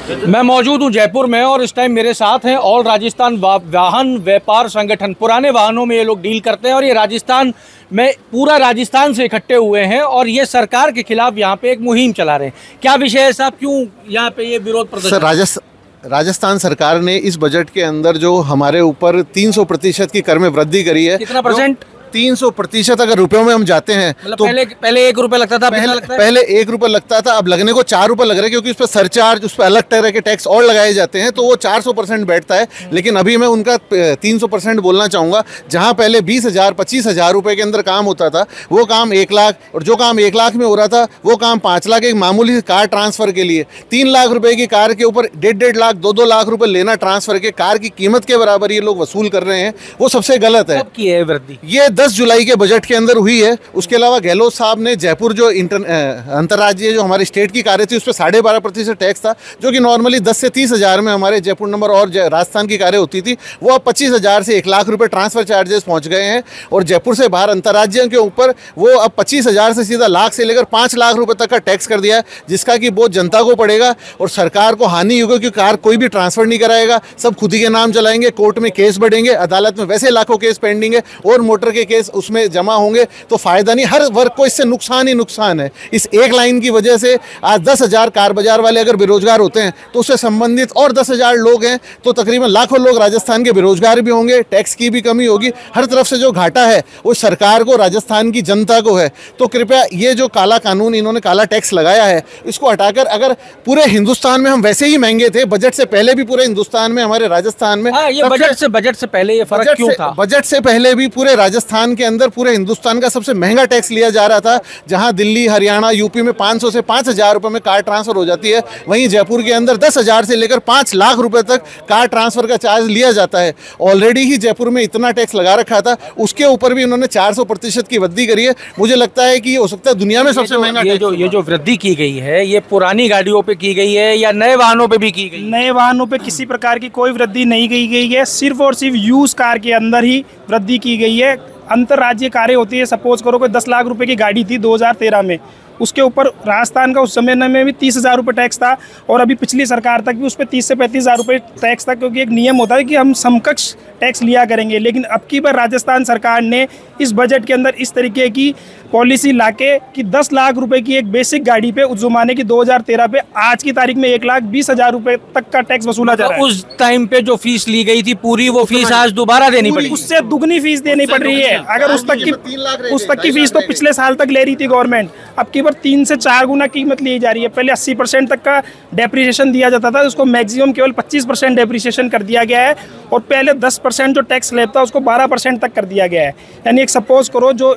मैं मौजूद हूं जयपुर में और इस टाइम मेरे साथ हैं ऑल राजस्थान वाहन व्यापार संगठन। पुराने वाहनों में ये लोग डील करते हैं और ये राजस्थान में पूरा राजस्थान से इकट्ठे हुए हैं और ये सरकार के खिलाफ यहाँ पे एक मुहिम चला रहे हैं। क्या विषय है साहब, क्यों यहाँ पे ये विरोध प्रदर्शन? राजस्थान सरकार ने इस बजट के अंदर जो हमारे ऊपर 300% की कर में वृद्धि करी है। कितना परसेंट? 300% अगर रुपयों में हम जाते हैं मतलब तो पहले 1 रुपये लगता था, पहले 1 रुपये लगता था, अब लगने को 4 रुपये लग रहे हैं, क्योंकि उस पर सरचार्ज, उस पर अलग तरह के टैक्स और लगाए जाते हैं, तो वो 400% बैठता है। लेकिन अभी मैं उनका 300% बोलना चाहूँगा। जहाँ पहले 20,000 25,000 रुपये के अंदर काम होता था, वो काम 1 लाख, और जो काम 1 लाख में हो रहा था वो काम 5 लाख। एक मामूली कार ट्रांसफ़र के लिए 3 लाख रुपये की कार के ऊपर 1.5 लाख 2-2 लाख रुपये लेना ट्रांसफ़र के, कार की कीमत के बराबर ये लोग वसूल कर रहे हैं, वो सबसे गलत है। कब की है वृद्धि? ये 10 जुलाई के बजट के अंदर हुई है। उसके अलावा गहलोत साहब ने जयपुर जो अंतर्राज्यीय जो हमारी स्टेट की कारें थी उस पर 12.5% टैक्स था, जो कि नॉर्मली 10 से 30,000 में हमारे जयपुर नंबर और राजस्थान की कारें होती थी, वो अब 25,000 से 1 लाख रुपए ट्रांसफर चार्जेस पहुंच गए हैं। और जयपुर से बाहर अंतर्राज्यों के ऊपर वो अब 25,000 से सीधा लाख से लेकर 5 लाख रुपए तक का टैक्स कर दिया है, जिसका कि बोझ जनता को पड़ेगा और सरकार को हानि होगी, क्योंकि कार कोई भी ट्रांसफर नहीं कराएगा, सब खुद ही के नाम चलाएंगे, कोर्ट में केस बढ़ेंगे, अदालत में वैसे लाखों केस पेंडिंग है और मोटर के केस उसमें जमा होंगे, तो फायदा नहीं। हर वर्ग को इससे नुकसान ही नुकसान है। इस एक लाइन की वजह से आज 10,000 कार बाजार वाले अगर बेरोजगार होते हैं तो उससे संबंधित और 10,000 लोग हैं, तो तकरीबन लाखों लोग राजस्थान के बेरोजगार भी होंगे, टैक्स की भी कमी होगी। हर तरफ से जो घाटा है वो सरकार को, राजस्थान की जनता को है। तो कृपया ये जो काला कानून, इन्होंने काला टैक्स लगाया है, इसको हटाकर, अगर पूरे हिंदुस्तान में हम वैसे ही महंगे थे, बजट से पहले भी पूरे हिंदुस्तान में, हमारे राजस्थान में, ये बजट से पहले ये फर्क क्यों था? बजट से पहले भी पूरे राजस्थान के अंदर, पूरे हिंदुस्तान का सबसे महंगा टैक्स लिया जा रहा था। जहां दिल्ली, हरियाणा, यूपी में 500 से 5,000 रुपए में कार ट्रांसफर हो जाती है, वहीं जयपुर के अंदर 10,000 से लेकर 5 लाख रुपए तक कार ट्रांसफर का चार्ज लिया जाता है। ऑलरेडी ही जयपुर में इतना टैक्स लगा रखा था, उसके ऊपर भी उन्होंने 400% की वृद्धि करी है। मुझे लगता है कि ये हो सकता है दुनिया में सबसे महंगा। ये जो वृद्धि की गई है, ये पुरानी गाड़ियों पे की गई है या नए वाहनों पे भी की गई? नए वाहनों पे किसी प्रकार की कोई वृद्धि नहीं की गई है, सिर्फ और सिर्फ यूज कार के अंदर ही वृद्धि की गई है। अंतर्राज्यीय कारें होती है, सपोज करो कोई 10 लाख रुपए की गाड़ी थी 2013 में, उसके ऊपर राजस्थान का उस समय में भी 30,000 रुपये टैक्स था, और अभी पिछली सरकार तक भी उस पर 30 से 35,000 रुपये टैक्स था, क्योंकि एक नियम होता है कि हम समकक्ष टैक्स लिया करेंगे। लेकिन अब की बार राजस्थान सरकार ने इस बजट के अंदर इस तरीके की पॉलिसी लाके कि 10 लाख रुपए की एक बेसिक गाड़ी पे उस ज़माने की 2013 पे आज की तारीख में 1,20,000 रुपये तक का टैक्स वसूला जा रहा है। उस टाइम पे जो फीस ली गई थी पूरी, वो फीस आज दोबारा देनी पड़ेगी, उससे दुगनी फीस देनी पड़ रही है। अगर उस तक की फीस तो पिछले साल तक ले रही थी गवर्नमेंट, अब की बार 3 से 4 गुना कीमत ली जा रही है। पहले 80% तक का डेप्रिसिएशन दिया जाता था, उसको मैक्सिमम केवल 25% डेप्रिसिएशन कर दिया गया है, और पहले 10% जो टैक्स स्लैब था उसको 12% तक कर दिया गया है। यानी एक सपोज करो जो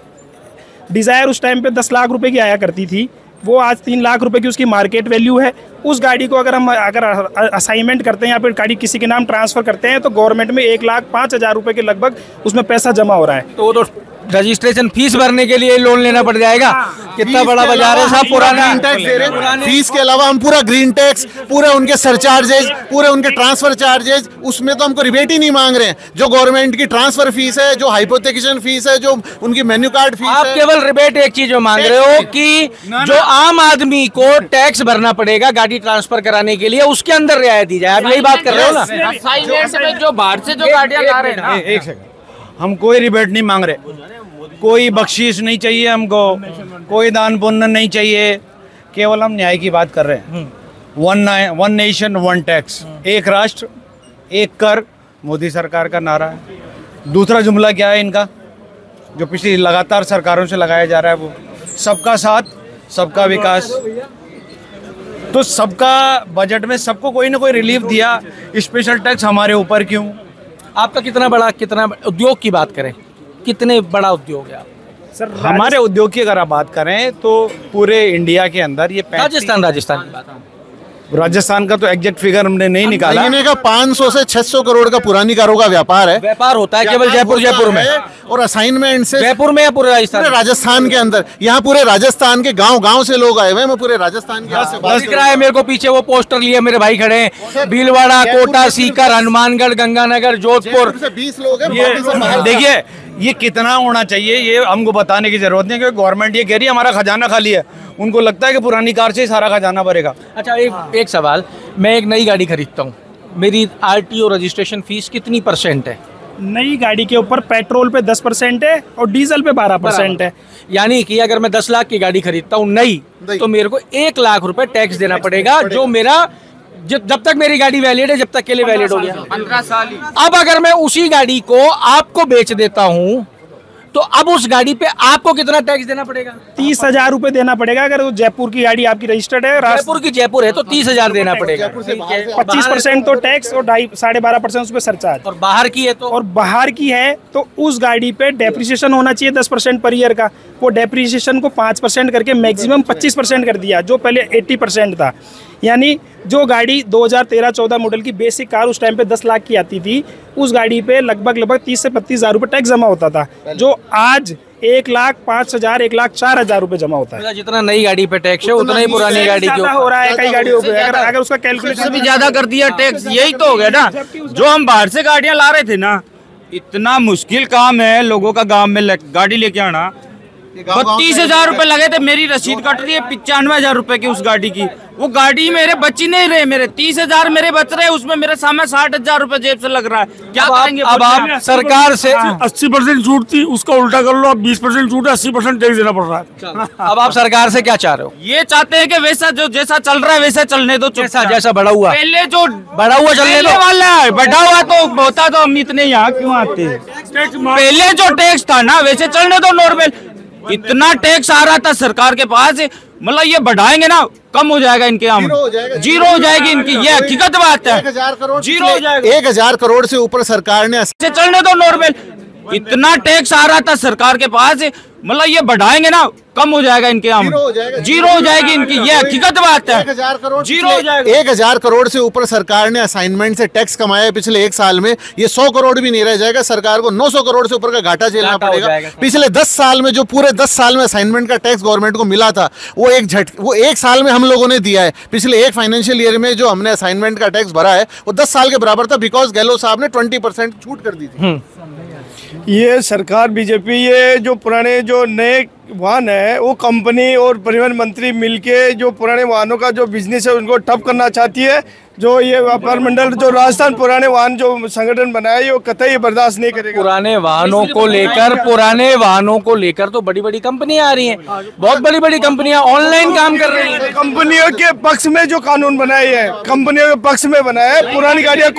डिज़ायर उस टाइम पे 10 लाख रुपए की आया करती थी, वो आज 3 लाख रुपए की उसकी मार्केट वैल्यू है। उस गाड़ी को अगर हम असाइनमेंट करते हैं या फिर गाड़ी किसी के नाम ट्रांसफ़र करते हैं, तो गवर्नमेंट में 1,05,000 रुपए के लगभग उसमें पैसा जमा हो रहा है। तो रजिस्ट्रेशन फीस भरने के लिए लोन लेना पड़ जाएगा। कितना बड़ा बाजार है साहब, पुराना टैक्स दे रहे हैं। फीस के अलावा हम पूरा ग्रीन टैक्स, पूरे उनके सरचार्जेज, पूरे उनके ट्रांसफर चार्जेज, उसमें तो हमको रिबेट ही नहीं मांग रहे हैं। जो गवर्नमेंट की ट्रांसफर फीस है, जो हाइपोथेकेशन फीस है, जो उनकी मेन्यू कार्ड फीस है, आप केवल रिबेट एक चीज मांग रहे हो कि जो आम आदमी को टैक्स भरना पड़ेगा गाड़ी ट्रांसफर कराने के लिए, उसके अंदर रियायत दी जाए। आप यही बात कर रहे हो ना? जो बाहर से जो गाड़ियां ला रहे हैं ना, एक सेकंड, हम कोई रिबेट नहीं मांग रहे, कोई बख्शीश नहीं चाहिए हमको, कोई दान पुण्य नहीं चाहिए, केवल हम न्याय की बात कर रहे हैं। वन नेशन वन टैक्स, एक राष्ट्र एक कर, मोदी सरकार का नारा है। दूसरा जुमला क्या है इनका, जो पिछली लगातार सरकारों से लगाया जा रहा है, वो सबका साथ सबका विकास। तो सबका बजट में सबको कोई ना कोई रिलीफ दिया, स्पेशल टैक्स हमारे ऊपर क्यों? आपका कितना उद्योग की बात करें, कितने बड़ा उद्योग है आप? सर हमारे उद्योग की अगर आप बात करें तो पूरे इंडिया के अंदर ये राजस्थान की बात, राजस्थान का तो एग्जैक्ट फिगर हमने नहीं निकाला। महीने का 500 से 600 करोड़ का पुरानी कारों का व्यापार होता है केवल जयपुर में, और असाइनमेंट से जयपुर में या पूरे राजस्थान के अंदर, यहाँ पूरे राजस्थान के गांव से लोग आए हुए हैं। मैं पूरे राजस्थान के दिख रहा है मेरे को पीछे वो पोस्टर लिए मेरे भाई खड़े हैं, भीलवाड़ा, कोटा, सीकर, हनुमानगढ़, गंगानगर, जोधपुर से 20 लोग हैं। देखिए ये कितना होना चाहिए ये हमको बताने की जरूरत नहीं, क्योंकि गवर्नमेंट ये कह रही है हमारा खजाना खाली है, उनको लगता है कि पुरानी कार से ही सारा खजाना भरेगा। अच्छा, एक सवाल, मैं एक नई गाड़ी खरीदता हूँ, मेरी आरटीओ रजिस्ट्रेशन फीस कितनी % है? नई गाड़ी के ऊपर पेट्रोल पे 10% है और डीजल पे 12% है। यानी कि अगर मैं 10 लाख की गाड़ी खरीदता हूँ नई, तो मेरे को 1 लाख रुपए टैक्स देना पड़ेगा, जो मेरा जब तक मेरी गाड़ी वैलिड है, जब तक के लिए वैलिड हो गया 15 साल ही। अब अगर मैं उसी गाड़ी को आपको बेच देता हूँ, तो अब उस गाड़ी पे आपको कितना टैक्स देना पड़ेगा? 30,000 रुपए देना पड़ेगा। अगर वो जयपुर की गाड़ी आपकी रजिस्टर्ड है, जयपुर है तो 30,000 देना पड़ेगा। 25% तो टैक्स और 12.5% उस पर सरचार्ज। और बाहर की है तो? और बाहर की है तो उस गाड़ी पे डेप्रिसिएशन होना चाहिए 10% पर ईयर का। वो डेप्रिसिएशन को 5% करके मैक्सिमम 25% कर दिया, जो पहले 80% था। यानी जो गाड़ी 2013-14 मॉडल की बेसिक कार उस टाइम पे 10 लाख की आती थी, उस गाड़ी पे लगभग 30 से 35 हज़ार रुपये टैक्स जमा होता था, जो आज 1,05,000 1,04,000 रुपये जमा होता है। जितना नई गाड़ी पे टैक्स है उतना ही पुरानी गाड़ी के हो रहा है कई गाड़ियों पे। अगर उसका कैलकुलेशन भी ज्यादा कर दिया टैक्स, यही तो हो गया ना। जो हम बाहर से गाड़ियां ला रहे थे ना, इतना मुश्किल काम है लोगों का गांव में गाड़ी लेके आना। 32,000 रुपए लगे थे, मेरी रसीद कट रही है 95,000 रुपए की उस गाड़ी की। वो गाड़ी मेरे बच ही नहीं रहे, मेरे 30,000 मेरे बच रहे, उसमें मेरे सामने 60,000 रुपए जेब से लग रहा है। क्या करेंगे? अब आप सरकार से 80% छूट थी, उसका उल्टा कर लो, अब 20% छूट है, 80% टैक्स देना पड़ रहा है। अब आप सरकार से क्या चाह रहे हो? ये चाहते हैं कि वैसा जो जैसा चल रहा है वैसा चलने दो। जैसा बढ़ा हुआ पहले जो बढ़ा हुआ चलने दो। वाला है, बढ़ा हुआ तो होता तो हम इतने यहाँ क्यों आते? पहले जो टैक्स था ना वैसे चलने दो नॉर्मल। इतना टैक्स आ रहा था सरकार के पास, मतलब ये बढ़ाएंगे ना कम हो जाएगा इनके, हम जीरो हो जाएगी इनकी, ये हकीकत बात है। 1,000 करोड़ जीरो हो जाएगा। 1,000 करोड़ से ऊपर सरकार ने चलने दो नॉर्मल। इतना टैक्स आ रहा था सरकार के पास, मतलब ये बढ़ाएंगे ना कम हो जाएगा इनके, हम जीरो हो जाएगी इनकी, ये हकीकत बात है। 1,000 करोड़ जीरो हो जाएगा। 1,000 करोड़ से ऊपर सरकार ने असाइनमेंट से टैक्स कमाया है पिछले 1 साल में। ये 100 करोड़ भी नहीं रह जाएगा, सरकार को 900 करोड़ से ऊपर का घाटा झेलना पड़ेगा। पिछले 10 साल में जो पूरे 10 साल में असाइनमेंट का टैक्स गवर्नमेंट को मिला था, वो एक साल में हम लोगों ने दिया है। पिछले एक फाइनेंशियल ईयर में जो हमने असाइनमेंट का टैक्स भरा है वो 10 साल के बराबर था, बिकॉज गहलोत साहब ने 20% छूट कर दी थी। ये सरकार बीजेपी, ये जो पुराने जो नए वाहन है वो कंपनी और परिवहन मंत्री मिलके जो पुराने वाहनों का जो बिजनेस है उनको ठप करना चाहती है। जो ये व्यापार मंडल जो राजस्थान पुराने वाहन जो संगठन बनाया है, वो कतई बर्दाश्त नहीं करेगा। पुराने वाहनों को लेकर तो बड़ी बड़ी कंपनियां आ रही हैं, बहुत बड़ी बड़ी कंपनियां ऑनलाइन काम कर रही हैं। कंपनियों के पक्ष में जो कानून बनाए हैं, कंपनियों के पक्ष में बनाया है। पुरानी गाड़ियों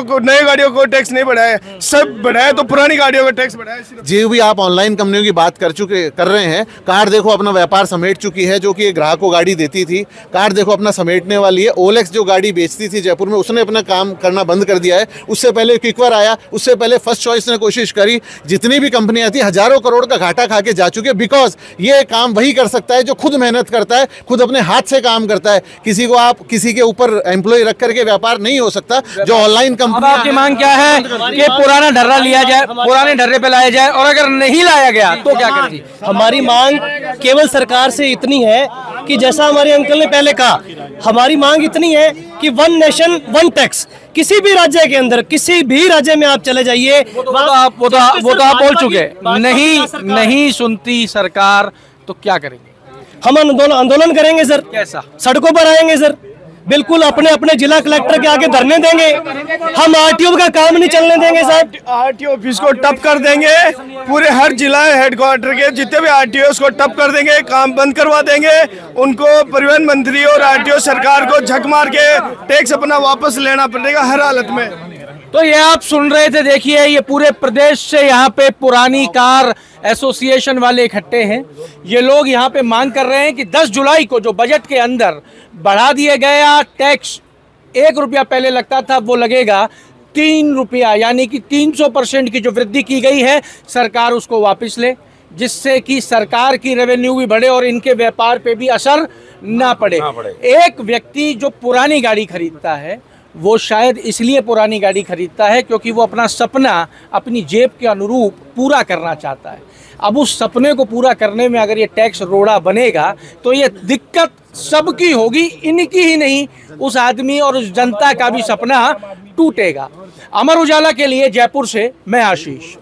को नई गाड़ियों को टैक्स नहीं बढ़ाया, सब बढ़ाया तो पुरानी गाड़ियों का टैक्स बढ़ाया। जी भी आप ऑनलाइन कंपनियों की बात कर रहे हैं। कार देखो अपना व्यापार समेट चुकी है, जो कि ग्राहक को गाड़ी देती थी। कार देखो अपना समेटने वाली है। ओलेक्स जो गाड़ी बेचती थी जयपुर में, उसने अपना काम करना बंद कर दिया है। उससे पहले क्विकवर आया, उससे पहले फर्स्ट चॉइस ने कोशिश करी। जितनी भी कंपनियां थी हजारों करोड़ का घाटा खा के जा चुके, बिकॉज ये काम वही कर सकता है जो खुद मेहनत करता है, खुद अपने हाथ से काम करता है। किसी के ऊपर एम्प्लॉय रख करके व्यापार नहीं हो सकता जो ऑनलाइन कंपनी। आपकी मांग क्या है कि पुराना ढर्रा लिया जाए, पुराने ढर्रे पे लाया जाए, और अगर नहीं लाया गया तो क्या करेंगे? हमारी मांग केवल सरकार से इतनी है कि जैसा हमारे अंकल ने पहले कहा, हमारी मांग इतनी है कि 1 नेशन 1 टैक्स। किसी भी राज्य के अंदर, किसी भी राज्य में आप चले जाइए, वो तो आप बोल चुके। नहीं सुनती सरकार तो क्या करेंगे? हम आंदोलन करेंगे सर। कैसा? सड़कों पर आएंगे सर, बिल्कुल अपने अपने जिला कलेक्टर के आगे धरने देंगे। हम आरटीओ का काम नहीं चलने देंगे साहब। आरटीओ ऑफिस को टप कर देंगे, पूरे हर जिला हेडक्वार्टर के जितने भी आरटीओ उसको टप कर देंगे, काम बंद करवा देंगे। उनको परिवहन मंत्री और आरटीओ सरकार को झक मार के टैक्स अपना वापस लेना पड़ेगा हर हालत में। तो ये आप सुन रहे थे, देखिए ये पूरे प्रदेश से यहाँ पे पुरानी कार एसोसिएशन वाले इकट्ठे हैं। ये लोग यहाँ पे मांग कर रहे हैं कि 10 जुलाई को जो बजट के अंदर बढ़ा दिया गया टैक्स, 1 रुपया पहले लगता था वो लगेगा 3 रुपया, यानी कि 300% की जो वृद्धि की गई है, सरकार उसको वापस ले, जिससे कि सरकार की रेवेन्यू भी बढ़े और इनके व्यापार पे भी असर ना पड़े। एक व्यक्ति जो पुरानी गाड़ी खरीदता है वो शायद इसलिए पुरानी गाड़ी खरीदता है क्योंकि वो अपना सपना अपनी जेब के अनुरूप पूरा करना चाहता है। अब उस सपने को पूरा करने में अगर ये टैक्स रोड़ा बनेगा तो ये दिक्कत सबकी होगी, इनकी ही नहीं, उस आदमी और उस जनता का भी सपना टूटेगा। अमर उजाला के लिए जयपुर से मैं आशीष।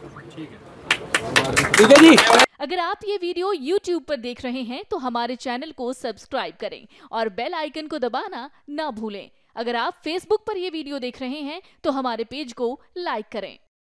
ठीक है जी। अगर आप ये वीडियो YouTube पर देख रहे हैं तो हमारे चैनल को सब्सक्राइब करें और बेल आइकन को दबाना ना भूलें। अगर आप Facebook पर ये वीडियो देख रहे हैं तो हमारे पेज को लाइक करें।